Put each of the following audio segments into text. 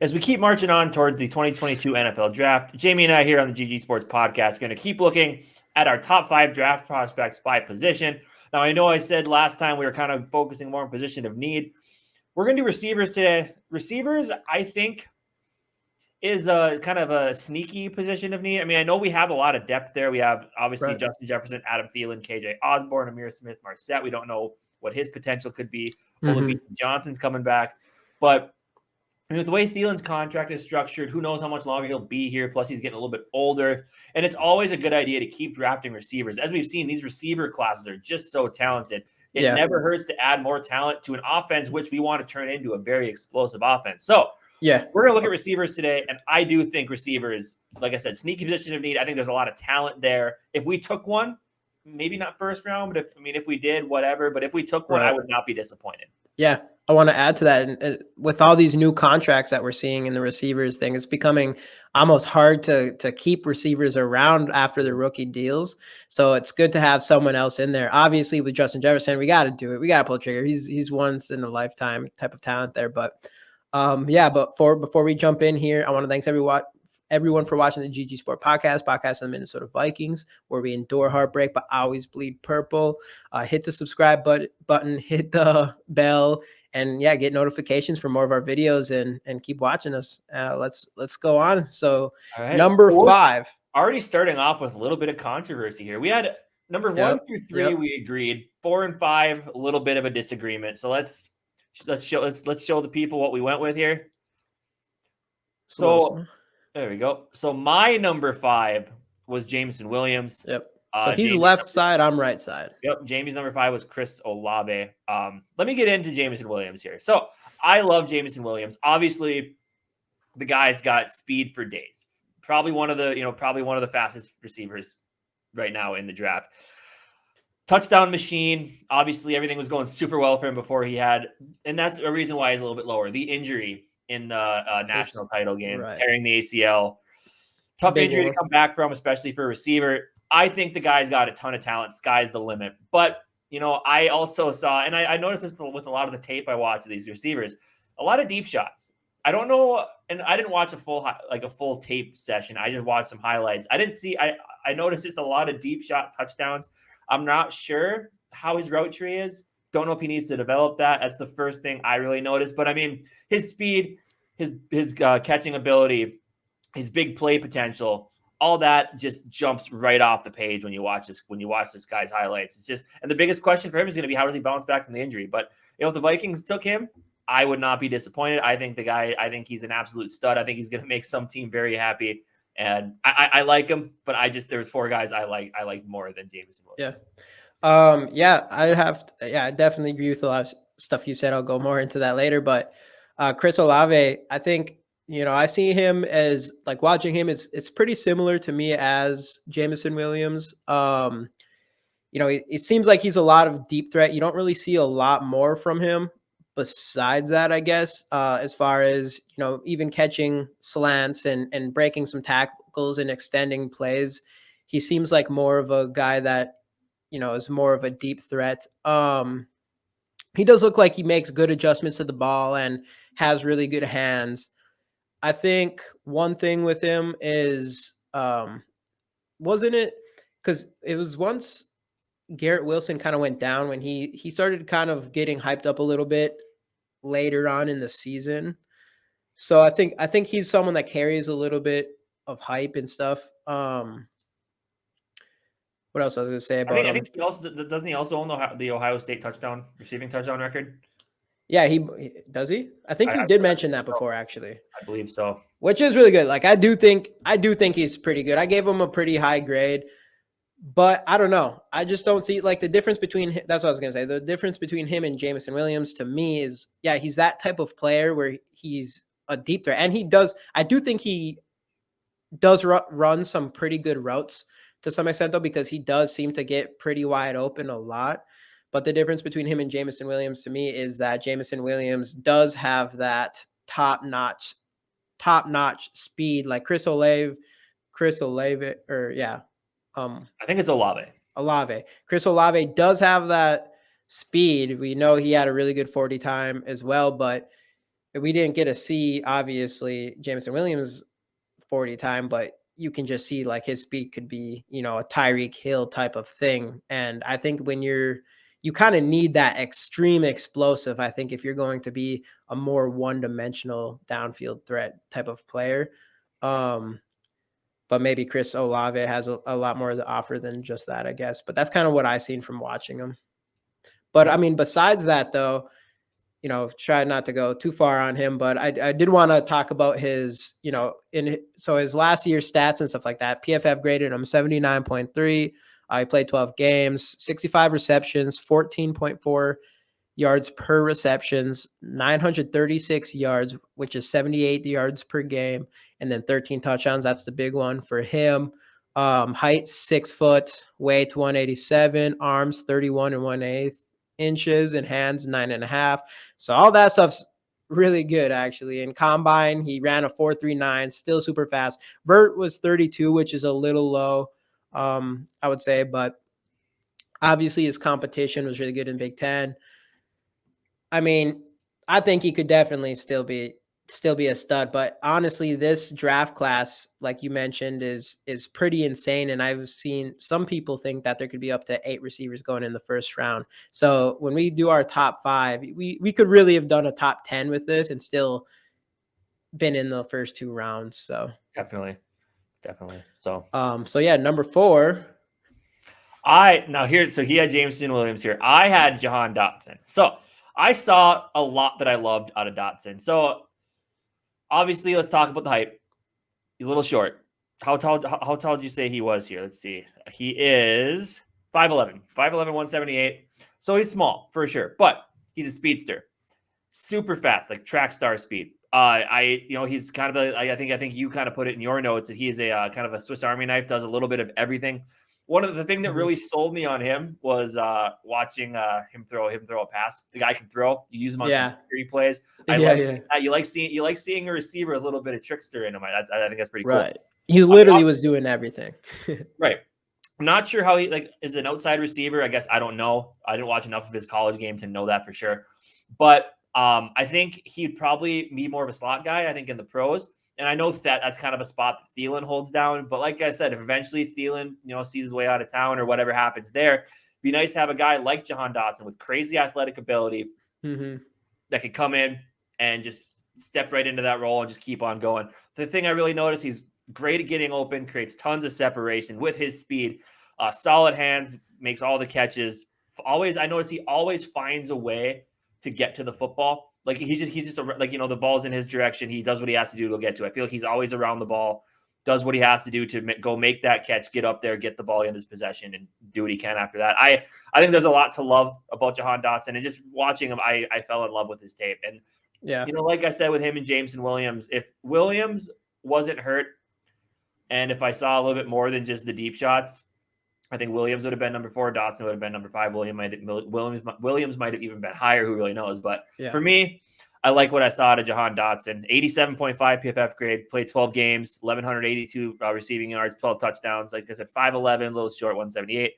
As we keep marching on towards the 2022 NFL Draft, Jamie and I here on the GG Sports Podcast are going to keep looking at our top 5 draft prospects by position. Now, I know I said last time we were kind of focusing more on position of need. We're going to do receivers today. Receivers, I think, is a kind of a sneaky position of need. I mean, I know we have a lot of depth there. We have obviously Right. Justin Jefferson, Adam Thielen, KJ Osborne, Amir Smith, Marset. We don't know what his potential could be. Olave Johnson's coming back. But with the way Thielen's contract is structured, who knows how much longer he'll be here. Plus, he's getting a little bit older. And it's always a good idea to keep drafting receivers. As we've seen, these receiver classes are just so talented. It never hurts to add more talent to an offense, which we want to turn into a very explosive offense. So, we're going to look at receivers today, and I do think receivers, like I said, sneaky position of need. I think there's a lot of talent there. If we took one, maybe not first round, but if we did, whatever. But if we took one, I would not be disappointed. Yeah, I want to add to that. And with all these new contracts that we're seeing in the receivers thing, it's becoming almost hard to keep receivers around after the rookie deals. So it's good to have someone else in there. Obviously, with Justin Jefferson, we got to do it. We got to pull the trigger. He's once in a lifetime type of talent there. But before we jump in here, I want to thank everyone for watching the GG Sport podcast of the Minnesota Vikings, where we endure heartbreak but always bleed purple. Hit the subscribe button, hit the bell, and get notifications for more of our videos and keep watching us. Let's go on. So number 5. Already starting off with a little bit of controversy here. We had number 1 through 3, we agreed. 4 and 5, a little bit of a disagreement. So let's show the people what we went with here. So there we go. So my number 5 was Jamison Williams. Yep. So he's left side, I'm right side. Yep. Jamie's number 5 was Chris Olave. Let me get into Jamison Williams here. So I love Jamison Williams. Obviously, the guy's got speed for days. Probably one of the fastest receivers right now in the draft. Touchdown machine. Obviously, everything was going super well for him before he had, and that's a reason why he's a little bit lower. The injury in the national title game, tearing the ACL. Tough injury to come back from, especially for a receiver. I think the guy's got a ton of talent. Sky's the limit. But, I also saw, and I noticed this with a lot of the tape I watch of these receivers, a lot of deep shots. I don't know, and I didn't watch a full tape session. I just watched some highlights. I noticed just a lot of deep shot touchdowns. I'm not sure how his route tree is. Don't know if he needs to develop that. That's the first thing I really noticed. But I mean, his speed, his catching ability, his big play potential, all that just jumps right off the page when you watch this guy's highlights. It's just, and the biggest question for him is going to be, how does he bounce back from the injury? But if the Vikings took him, I would not be disappointed. I think he's an absolute stud. I think he's going to make some team very happy. And I like him, but there's 4 guys I like more than Jamison Williams. I definitely agree with a lot of stuff you said. I'll go more into that later. But Chris Olave, I think, I see him as, like, watching him, it's pretty similar to me as Jamison Williams. It seems like he's a lot of deep threat. You don't really see a lot more from him besides that, I guess, as far as, even catching slants and breaking some tackles and extending plays. He seems like more of a guy that, is more of a deep threat. He does look like he makes good adjustments to the ball and has really good hands. I think one thing with him is, wasn't it? Because it was once Garrett Wilson kind of went down when he started kind of getting hyped up a little bit later on in the season. So I think he's someone that carries a little bit of hype and stuff. What else I was going to say about him? I think doesn't he also own the Ohio State receiving touchdown record? Yeah, he does. I think you did mention that before, actually. I believe so. Which is really good. Like, I do think he's pretty good. I gave him a pretty high grade, but I don't know. I just don't see, like, the difference between – that's what I was going to say. The difference between him and Jamison Williams to me is, he's that type of player where he's a deep threat. And I do think he does run some pretty good routes to some extent, though, because he does seem to get pretty wide open a lot. But the difference between him and Jamison Williams to me is that Jamison Williams does have that top-notch speed, like Chris Olave, I think it's Olave. Chris Olave does have that speed. We know he had a really good 40 time as well, but we didn't get to see, obviously, Jameson Williams 40 time, but you can just see like his speed could be, you know, a Tyreek Hill type of thing. And I think when you kind of need that extreme explosive, I think if you're going to be a more one-dimensional downfield threat type of player. But maybe Chris Olave has a lot more to offer than just that, I guess. But that's kind of what I've seen from watching him. But I mean, besides that, though, you know, try not to go too far on him, but I did want to talk about his, you know, so his last year's stats and stuff like that. PFF graded him 79.3. He played 12 games, 65 receptions, 14.4 yards per receptions, 936 yards, which is 78 yards per game, and then 13 touchdowns. That's the big one for him. Height 6 foot, weight 187, arms 31 and 1/8 inches, and hands 9.5. So all that stuff's really good, actually. In combine, he ran a 4.39, still super fast. Burt was 32, which is a little low, I would say, but obviously his competition was really good in Big Ten. I mean, I think he could definitely still be a stud, but honestly, this draft class, like you mentioned, is pretty insane. And I've seen some people think that there could be up to 8 receivers going in the first round. So when we do our top 5, we could really have done a top 10 with this and still been in the first 2 rounds. So Definitely. So yeah, number 4. So he had Jameson Williams here. I had Jahan Dotson. So I saw a lot that I loved out of Dotson. So obviously, let's talk about the height. He's a little short. How tall did you say he was here? Let's see. He is 5'11", 178. So he's small for sure, but he's a speedster. Super fast, like track star speed. He's kind of I think you kind of put it in your notes that he is a kind of a Swiss Army knife, does a little bit of everything. One of the things that really sold me on him was watching him throw a pass. The guy can throw. You use him on some security plays. You like seeing a receiver with a little bit of trickster in him. I think that's pretty cool. Right. He literally was doing everything. Right. I'm not sure how he is an outside receiver. I guess I don't know. I didn't watch enough of his college game to know that for sure. But I think he'd probably be more of a slot guy, I think, in the pros. And I know that's kind of a spot that Thielen holds down. But like I said, if eventually Thielen, sees his way out of town or whatever happens there, it'd be nice to have a guy like Jahan Dotson with crazy athletic ability that could come in and just step right into that role and just keep on going. The thing I really noticed, he's great at getting open, creates tons of separation with his speed, solid hands, makes all the catches. I notice he always finds a way to get to the football. Like he's just the ball's in his direction. He does what he has to do to get to it. I feel like he's always around the ball, does what he has to do to go make that catch, get up there, get the ball in his possession, and do what he can after that. I think there's a lot to love about Jahan Dotson, and just watching him, I fell in love with his tape. And like I said with him and Jameson Williams, if Williams wasn't hurt, and if I saw a little bit more than just the deep shots, I think Williams would have been number 4. Dotson would have been number 5. Williams might have even been higher. Who really knows? But for me, I like what I saw out of Jahan Dotson. 87.5 PFF grade. Played 12 games, 1,182 receiving yards, 12 touchdowns. Like I said, 5'11", a little short, 178.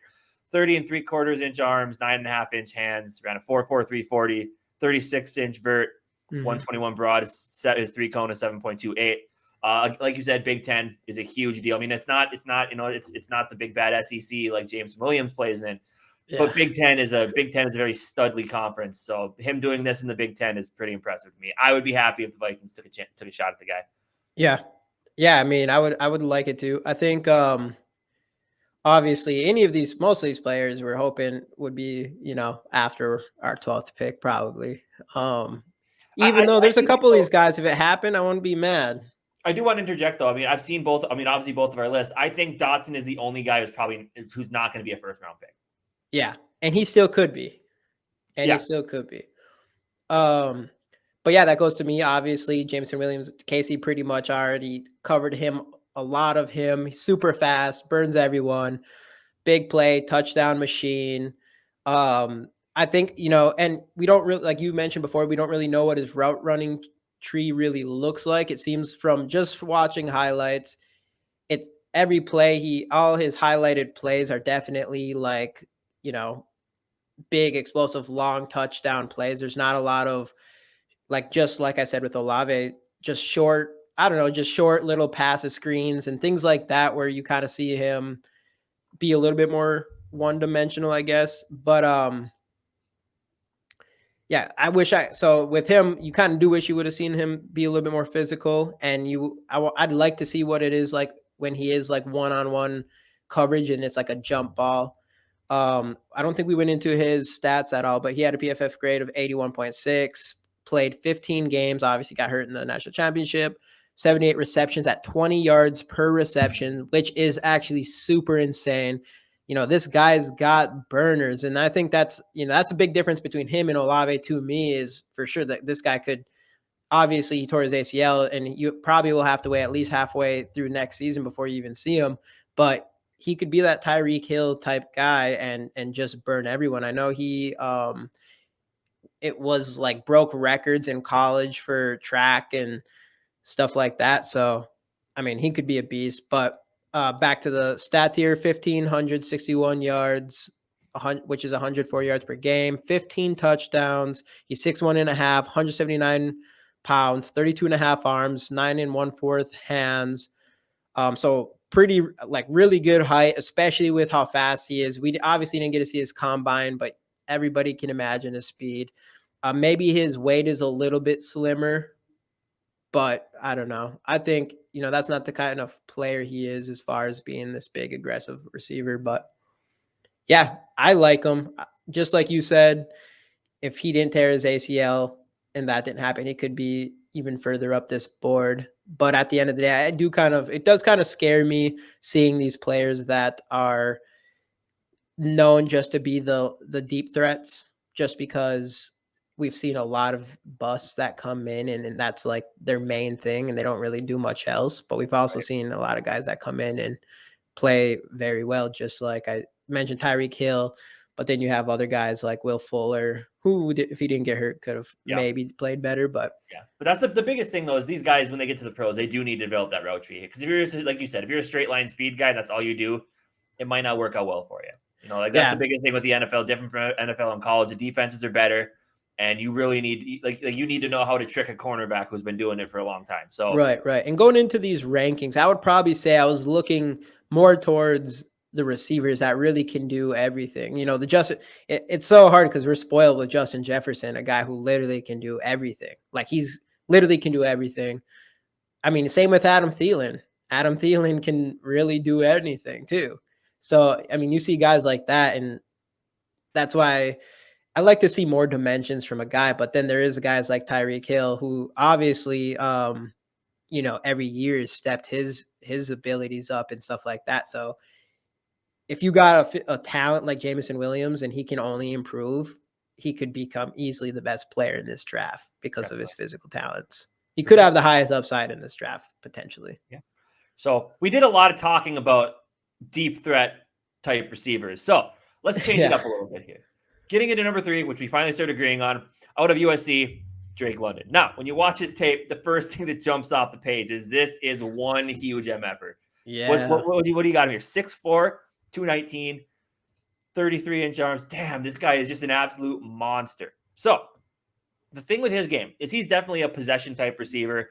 30 3/4 inch arms, 9.5 inch hands. Ran a 4.43 40, 36 inch vert, 121 broad. His 3 cone is 7.28. Like you said, Big Ten is a huge deal. I mean, it's not the big bad SEC like Jameson Williams plays in, but Big Ten is a very studly conference. So him doing this in the Big Ten is pretty impressive to me. I would be happy if the Vikings took a shot at the guy. Yeah. I mean, I would like it to. I think obviously most of these players we're hoping would be after our 12th pick probably. Even though there's a couple of these guys, if it happened, I wouldn't be mad. I do want to interject, though. I mean, I've seen both. I mean, obviously, both of our lists. I think Dotson is the only guy who's not going to be a first-round pick. Yeah, and he still could be. But yeah, that goes to me. Obviously, Jameson Williams, Casey pretty much already covered him. A lot of him. He's super fast, burns everyone. Big play, touchdown machine. I think and we don't really, like you mentioned before, we don't really know what his route running tree really looks like. It seems from just watching highlights, it's every play all his highlighted plays are definitely like big explosive long touchdown plays. There's not a lot of like just like I said with Olave, just short, I don't know, just short little passes, screens, and things like that, where you kind of see him be a little bit more one dimensional, I guess. But yeah, so with him, you kind of do wish you would have seen him be a little bit more physical, and I'd like to see what it is like when he is like one-on-one coverage and it's like a jump ball. I don't think we went into his stats at all, but he had a PFF grade of 81.6, played 15 games, obviously got hurt in the national championship, 78 receptions at 20 yards per reception, which is actually super insane. This guy's got burners. And I think that's a big difference between him and Olave to me, is for sure that this guy could, obviously he tore his ACL and you probably will have to wait at least halfway through next season before you even see him. But he could be that Tyreek Hill type guy and just burn everyone. I know it was like broke records in college for track and stuff like that. So, I mean, he could be a beast. But back to the stats here: 1,561 yards, which is 104 yards per game, 15 touchdowns. He's 6'1.5", 179 pounds, 32 and a half arms, 9 1/4 hands. So pretty, like, really good height, especially with how fast he is. We obviously didn't get to see his combine, but everybody can imagine his speed. Maybe his weight is a little bit slimmer, but I don't know. I think, that's not the kind of player he is as far as being this big, aggressive receiver. But yeah, I like him. Just like you said, if he didn't tear his ACL and that didn't happen, he could be even further up this board. But at the end of the day, it does kind of scare me seeing these players that are known just to be the deep threats, just because we've seen a lot of busts that come in and that's like their main thing and they don't really do much else. But we've also seen a lot of guys that come in and play very well, just like I mentioned Tyreek Hill. But then you have other guys like Will Fuller, who, if he didn't get hurt, could have maybe played better. But that's the biggest thing, though, is these guys, when they get to the pros, they do need to develop that route tree. Because if you're, like you said, if you're a straight line speed guy, that's all you do, it might not work out well for you. That's the biggest thing with the NFL, different from NFL and college. The defenses are better, and you really need, like you need to know how to trick a cornerback who's been doing it for a long time. So right. And going into these rankings, I would probably say I was looking more towards the receivers that really can do everything. It's so hard because we're spoiled with Justin Jefferson, a guy who literally can do everything. Like, he's literally can do everything. I mean, same with Adam Thielen. Adam Thielen can really do anything too. So, I mean, you see guys like that, and that's why I like to see more dimensions from a guy. But then there is guys like Tyreek Hill, who obviously, every year has stepped his abilities up and stuff like that. So if you got a talent like Jamison Williams and he can only improve, he could become easily the best player in this draft because of his physical talents. He could have the highest upside in this draft, potentially. Yeah. So we did a lot of talking about deep threat type receivers. So let's change it up a little bit here. Getting into number 3, which we finally started agreeing on, out of USC, Drake London. Now, when you watch his tape, the first thing that jumps off the page is this is one huge MFer. Yeah. What do you got here? 6'4", 219, 33-inch arms. Damn, this guy is just an absolute monster. So the thing with his game is he's definitely a possession type receiver.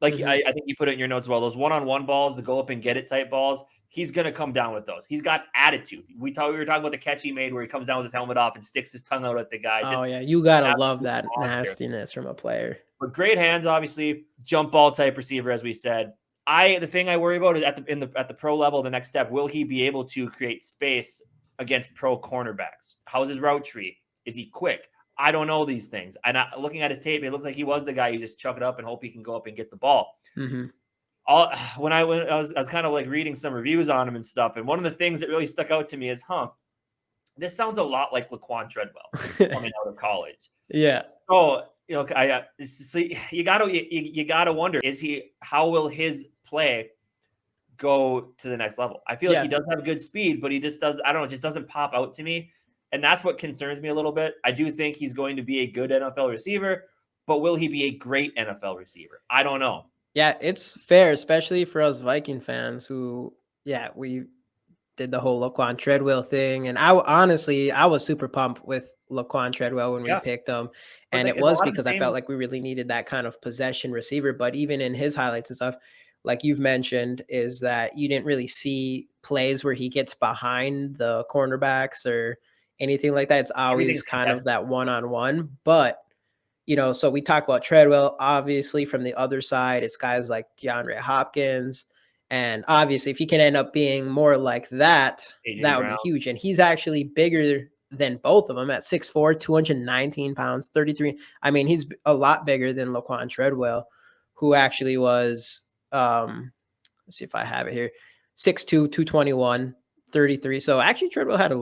Like, I think you put it in your notes as well. Those one-on-one balls, the go up and get it type balls, he's going to come down with those. He's got attitude. We were talking about the catch he made where he comes down with his helmet off and sticks his tongue out at the guy. Oh, yeah. You got to love that nastiness from a player. But great hands, obviously. Jump ball type receiver, as we said. The thing I worry about is at the pro level, the next step, will he be able to create space against pro cornerbacks? How's his route tree? Is he quick? I don't know these things. And looking at his tape, it looks like he was the guy who just chuck it up and hope he can go up and get the ball. Mm-hmm. When I was kind of like reading some reviews on him and stuff, and one of the things that really stuck out to me is, this sounds a lot like Laquan Treadwell coming out of college. Yeah. So you gotta wonder, how will his play go to the next level? I feel like he does have good speed, but he just doesn't pop out to me. And that's what concerns me a little bit. I do think he's going to be a good NFL receiver, but will he be a great NFL receiver? I don't know. Yeah, it's fair, especially for us Viking fans who, we did the whole Laquan Treadwell thing. And I was super pumped with Laquan Treadwell when we Yeah, picked him. but And like it it's a was lot of the because I felt same. like we really needed that kind of possession receiver. But even in his highlights and stuff, like you've mentioned, is that you didn't really see plays where he gets behind the cornerbacks or anything like that. It's always Everything's kind of contested. that one-on-one. But so we talk about Treadwell, obviously from the other side, it's guys like DeAndre Hopkins. And obviously, if he can end up being more like that, AJ that would be Brown. huge. And he's actually bigger than both of them at 6'4", 219 pounds, 33. I mean, he's a lot bigger than Laquan Treadwell, who actually was, let's see if I have it here, 6'2", 221. 33. So actually Treadwell had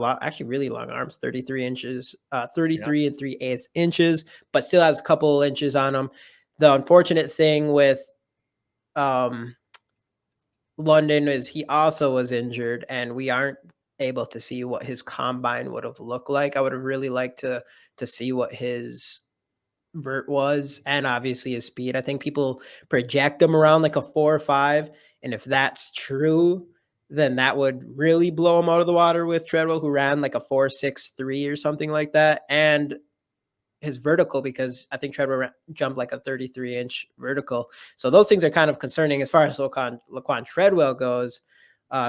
really long arms, 33 inches, Yeah. 33 and 3/8 inches, but still has a couple inches on him. The unfortunate thing with London is he also was injured, and we aren't able to see what his combine would have looked like. I would have really liked to see what his vert was, and obviously his speed. I think people project him around like a 4 or 5, and if that's true, then that would really blow him out of the water with Treadwell, who ran like a 4.63 or something like that, and his vertical, because I think Treadwell jumped like a 33-inch vertical. So those things are kind of concerning as far as Laquan Treadwell goes,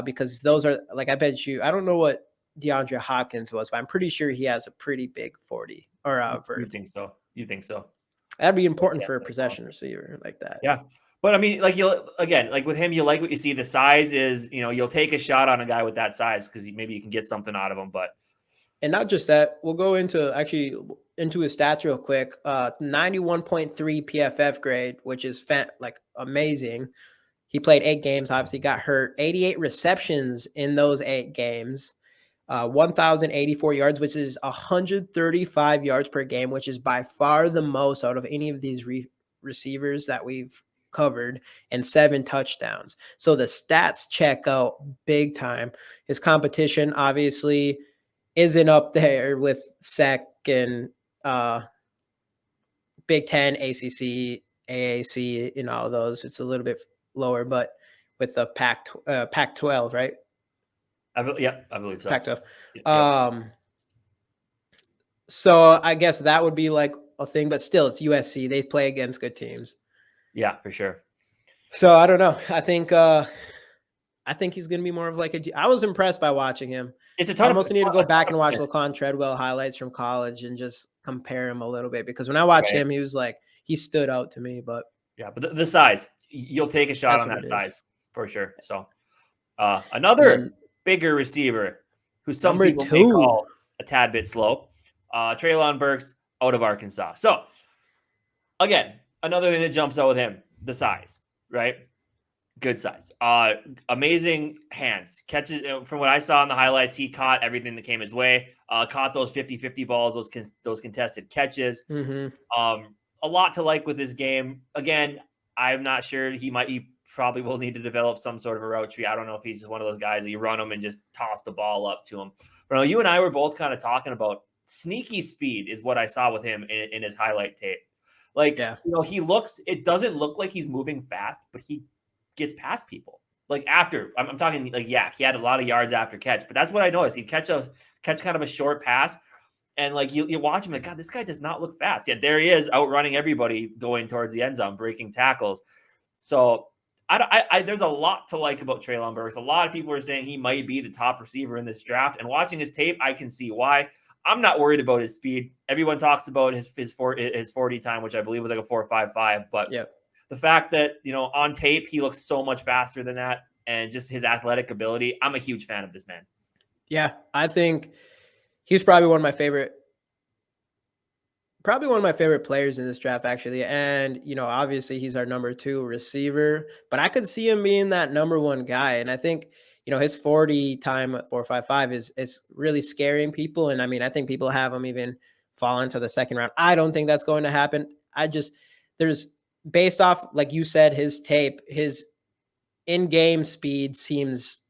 because those are, like, I bet you, I don't know what DeAndre Hopkins was, but I'm pretty sure he has a pretty big 40 or You vertical. think so? You think so? That'd be important Yeah, for a possession receiver like that. Yeah. But I mean, like like with him, you like what you see. The size is, you'll take a shot on a guy with that size because maybe you can get something out of him. But And not just that, we'll go into his stats real quick. 91.3 PFF grade, which is like amazing. He played 8 games, obviously got hurt. 88 receptions in those 8 games. 1,084 yards, which is 135 yards per game, which is by far the most out of any of these receivers that we've covered, and 7 touchdowns. So the stats check out big time. His competition obviously isn't up there with SEC and Big Ten, ACC, AAC, and all those. It's a little bit lower, but with the Pac-12, right? I believe so. Pac-12. Yep. So I guess that would be like a thing, but still, it's USC. They play against good teams. Yeah, for sure. So I don't know. I think he's going to be more of like I was impressed by watching him. It's a I ton almost need to go back and watch of Laquan Treadwell highlights from college and just compare him a little bit, because when I watched him, he stood out to me. But yeah, but the size, you'll take a shot on that size for sure. So another bigger receiver who some people may call a tad bit slow, Treylon Burks out of Arkansas. So again, another thing that jumps out with him, the size, right? Good size. Amazing hands. Catches, from what I saw in the highlights, he caught everything that came his way. Caught those 50-50 balls, those contested catches. A lot to like with his game. Again, I'm not sure. He probably will need to develop some sort of a route tree. I don't know if he's just one of those guys that you run him and just toss the ball up to him. But you and I were both kind of talking about sneaky speed is what I saw with him in his highlight tape. Like, it doesn't look like he's moving fast, but he gets past people. Like after, I'm talking like, he had a lot of yards after catch, but that's what I noticed. He'd catch kind of a short pass, and like you watch him, like, God, this guy does not look fast. Yet there he is outrunning everybody going towards the end zone, breaking tackles. So there's a lot to like about Treylon Burks. A lot of people are saying he might be the top receiver in this draft, and watching his tape, I can see why. I'm not worried about his speed. Everyone talks about his 40 time, which I believe was like a 4.55, but the fact that, on tape, he looks so much faster than that, and just his athletic ability, I'm a huge fan of this man. Yeah, I think he was probably one of my favorite players in this draft, actually. And, obviously he's our number 2 receiver, but I could see him being that number 1 guy. And I think, his 40 time at 4.55 is really scaring people. And I mean, I think people have him even fall into the second round. I don't think that's going to happen. There's based off, like you said, his tape, his in-game speed seems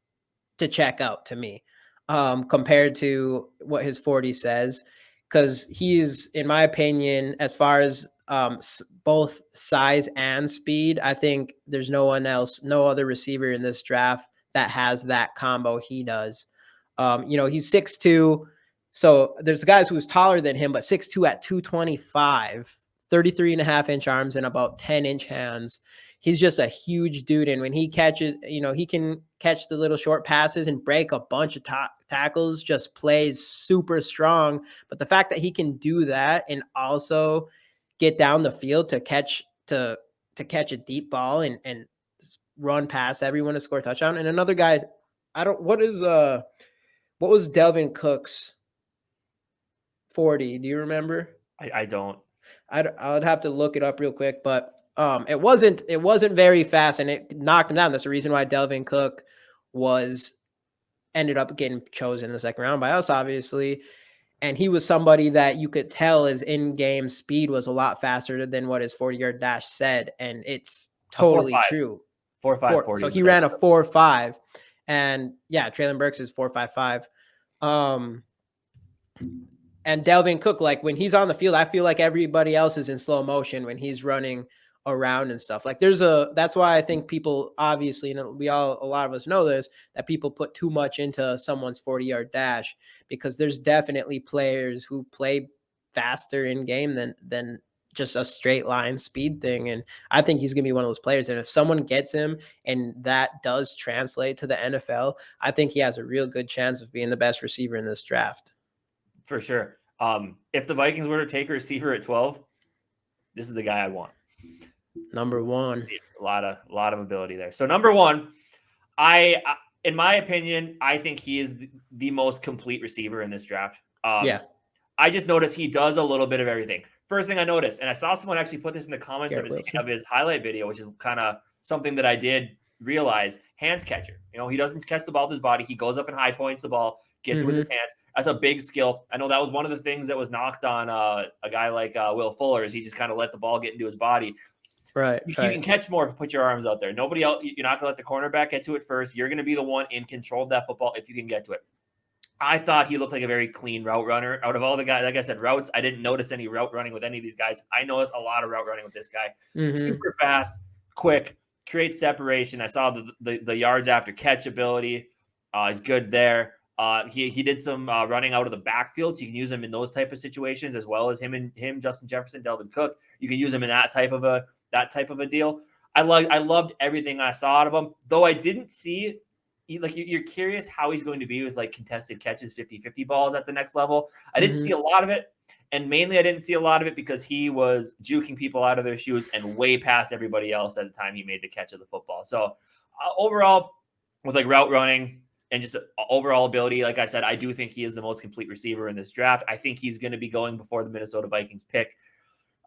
to check out to me, compared to what his 40 says, because he's, in my opinion, as far as both size and speed, I think there's no other receiver in this draft that has that combo he does. He's 6'2", So there's guys who's taller than him, but 6'2" at 225, 33.5-inch arms and about 10-inch hands. He's just a huge dude. And when he catches, he can catch the little short passes and break a bunch of tackles, just plays super strong. But the fact that he can do that and also get down the field to catch a deep ball and run past everyone to score a touchdown. And another guy, what was Delvin Cook's 40? Do you remember? I don't. I'd have to look it up real quick, but it wasn't very fast, and it knocked him down. That's the reason why Delvin Cook ended up getting chosen in the second round by us, obviously. And he was somebody that you could tell his in-game speed was a lot faster than what his 40-yard dash said, and it's totally true. 4.5 40. So he ran a 4.5, and yeah, Treylon Burks is 4.55. And Delvin Cook, like when he's on the field, I feel like everybody else is in slow motion when he's running around and stuff. Like that's why I think people, obviously, a lot of us know this, that people put too much into someone's 40-yard dash, because there's definitely players who play faster in game than just a straight line speed thing. And I think he's going to be one of those players. And if someone gets him and that does translate to the NFL, I think he has a real good chance of being the best receiver in this draft. For sure. If the Vikings were to take a receiver at 12, this is the guy I want. Number one. A lot of ability there. So number one, in my opinion, I think he is the most complete receiver in this draft. I just noticed he does a little bit of everything. First thing I noticed, and I saw someone actually put this in the comments of his highlight video, which is kind of something that I did realize, hands catcher. He doesn't catch the ball with his body. He goes up and high points the ball, gets it with his hands. That's a big skill. I know that was one of the things that was knocked on a guy like Will Fuller, is he just kind of let the ball get into his body. Right. You can catch more if you put your arms out there. Nobody else, you're not going to let the cornerback get to it first. You're going to be the one in control of that football if you can get to it. I thought he looked like a very clean route runner. Out of all the guys, like I said, routes, I didn't notice any route running with any of these guys. I noticed a lot of route running with this guy. Super fast, quick, creates separation. I saw the yards after catch ability. Good there. He did some running out of the backfield, so you can use him in those type of situations, as well as him, Justin Jefferson, Delvin Cook. You can use him in that type of a deal. I loved everything I saw out of him, though I didn't see, like, you're curious how he's going to be with like contested catches, 50-50 balls at the next level. I didn't see a lot of it, and mainly I didn't see a lot of it because he was juking people out of their shoes and way past everybody else at the time he made the catch of the football. So overall, with like route running and just overall ability, like I said, I do think he is the most complete receiver in this draft. I think he's going to be going before the Minnesota Vikings pick.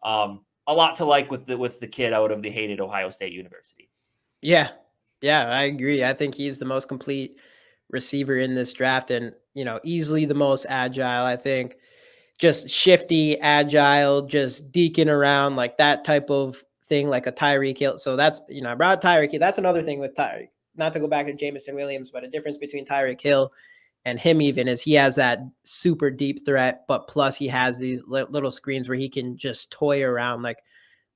A lot to like with the kid out of the hated Ohio State University. Yeah, I agree. I think he's the most complete receiver in this draft, and easily the most agile. I think just shifty, agile, just deking around, like that type of thing, like a Tyreek Hill. So that's I brought Tyreek Hill. That's another thing with Tyreek. Not to go back to Jamison Williams, but a difference between Tyreek Hill and him even is he has that super deep threat, but plus he has these little screens where he can just toy around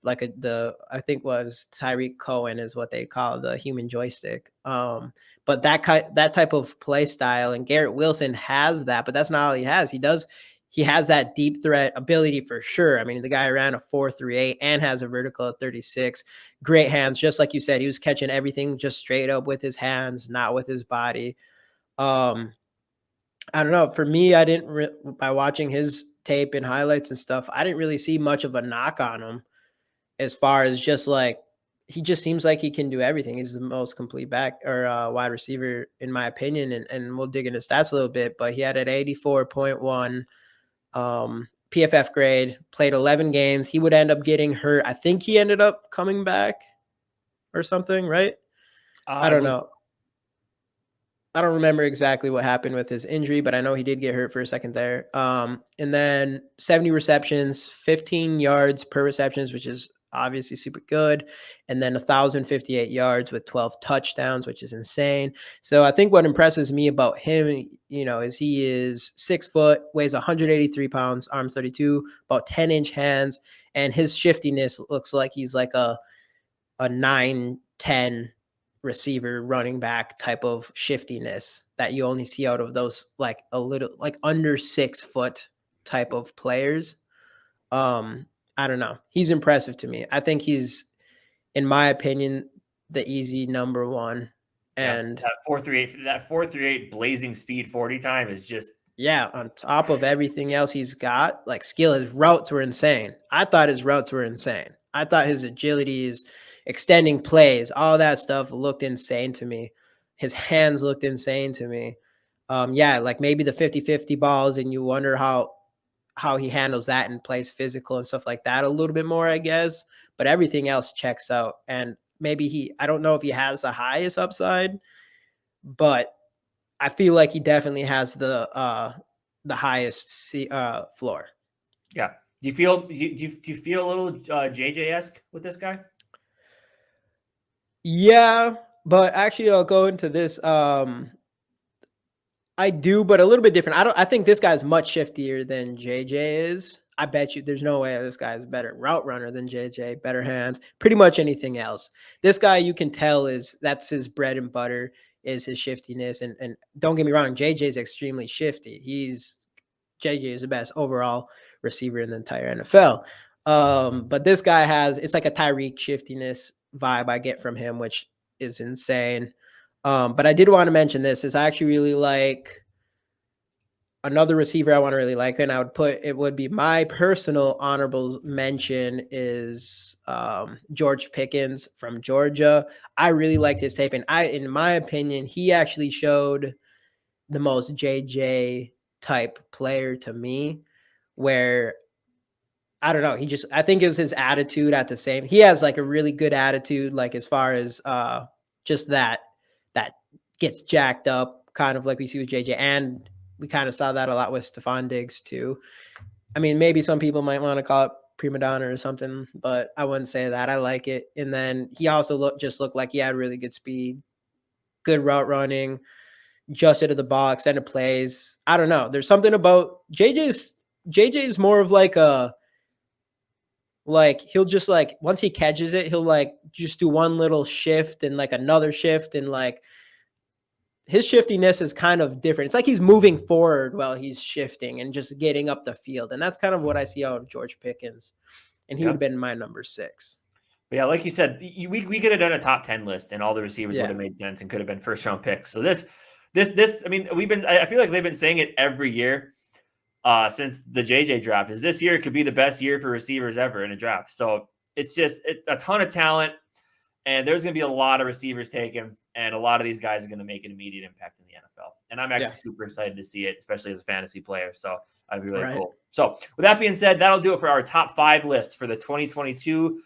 I think was Tyreek Cohen is what they call the human joystick. But that type of play style, and Garrett Wilson has that, but that's not all he has. He has that deep threat ability for sure. I mean, the guy ran a 4.38 and has a vertical at 36. Great hands, just like you said. He was catching everything just straight up with his hands, not with his body. I don't know. For me, I didn't by watching his tape and highlights and stuff, I didn't really see much of a knock on him, as far as just like he just seems like he can do everything. He's the most complete back or wide receiver, in my opinion. And we'll dig into stats a little bit, but he had an 84.1 PFF grade, played 11 games. He would end up getting hurt. I think he ended up coming back or something, right? I don't know. I don't remember exactly what happened with his injury, but I know he did get hurt for a second there. And then 70 receptions, 15 yards per receptions, which is obviously super good. And then 1,058 yards with 12 touchdowns, which is insane. So I think what impresses me about him, is he is 6 foot, weighs 183 pounds, arms 32, about 10-inch hands. And his shiftiness looks like he's like a 9'10", receiver, running back type of shiftiness that you only see out of those like a little like under 6 foot type of players. I don't know. He's impressive to me. I think he's, in my opinion, the easy number one. Yeah, And that 4.38 blazing speed 40 time is just on top of everything else he's got, like skill, his routes were insane. I thought his routes were insane. I thought his agility, his extending plays, all that stuff looked insane to me. His hands looked insane to me. Like maybe the 50-50 balls, and you wonder how he handles that and plays physical and stuff like that a little bit more, I guess. But everything else checks out. And maybe I don't know if he has the highest upside, but I feel like he definitely has the highest floor. Yeah. Do you feel a little JJ-esque with this guy? Yeah, but actually I'll go into this. I do, but a little bit different. I think this guy's much shiftier than JJ is. I bet you there's no way this guy's a better route runner than JJ, better hands, pretty much anything else. This guy, you can tell, that's his bread and butter, is his shiftiness. And don't get me wrong, JJ is extremely shifty. JJ is the best overall receiver in the entire NFL. But this guy it's like a Tyreek shiftiness vibe I get from him, which is insane. But I did want to mention this is I actually really like another receiver I want to really like, and it would be my personal honorable mention is George Pickens from Georgia. I really liked his tape, and in my opinion, he actually showed the most JJ type player to me, where I don't know. I think it was his attitude at the same. He has like a really good attitude, like as far as just that gets jacked up, kind of like we see with JJ. And we kind of saw that a lot with Stephon Diggs too. I mean, maybe some people might want to call it prima donna or something, but I wouldn't say that. I like it. And then he also looked like he had really good speed, good route running, adjusted to the ball, extended plays. I don't know. There's something about JJ is more of like he'll just like, once he catches it, he'll like just do one little shift and like another shift, and like his shiftiness is kind of different. It's like he's moving forward while he's shifting and just getting up the field. And that's kind of what I see out of George Pickens. And he would have been my number 6. But yeah, like you said, we could have done a top 10 list and all the receivers would have made sense and could have been first round picks. So this, I mean, I feel like they've been saying it every year since the JJ draft. Is this year could be the best year for receivers ever in a draft. So it's just a ton of talent, and there's going to be a lot of receivers taken, and a lot of these guys are going to make an immediate impact in the NFL. And I'm actually super excited to see it, especially as a fantasy player. So that'd be really cool. So with that being said, that'll do it for our top 5 list for the 2022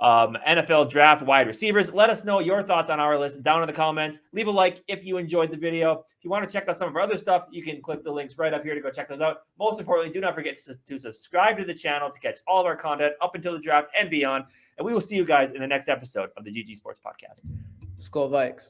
NFL draft wide receivers. Let us know your thoughts on our list down in the comments. Leave a like if you enjoyed the video. If you want to check out some of our other stuff, you can click the links right up here to go check those out. Most importantly, do not forget to subscribe to the channel to catch all of our content up until the draft and beyond. And we will see you guys in the next episode of the GG Sports Podcast. SKOL Vikes.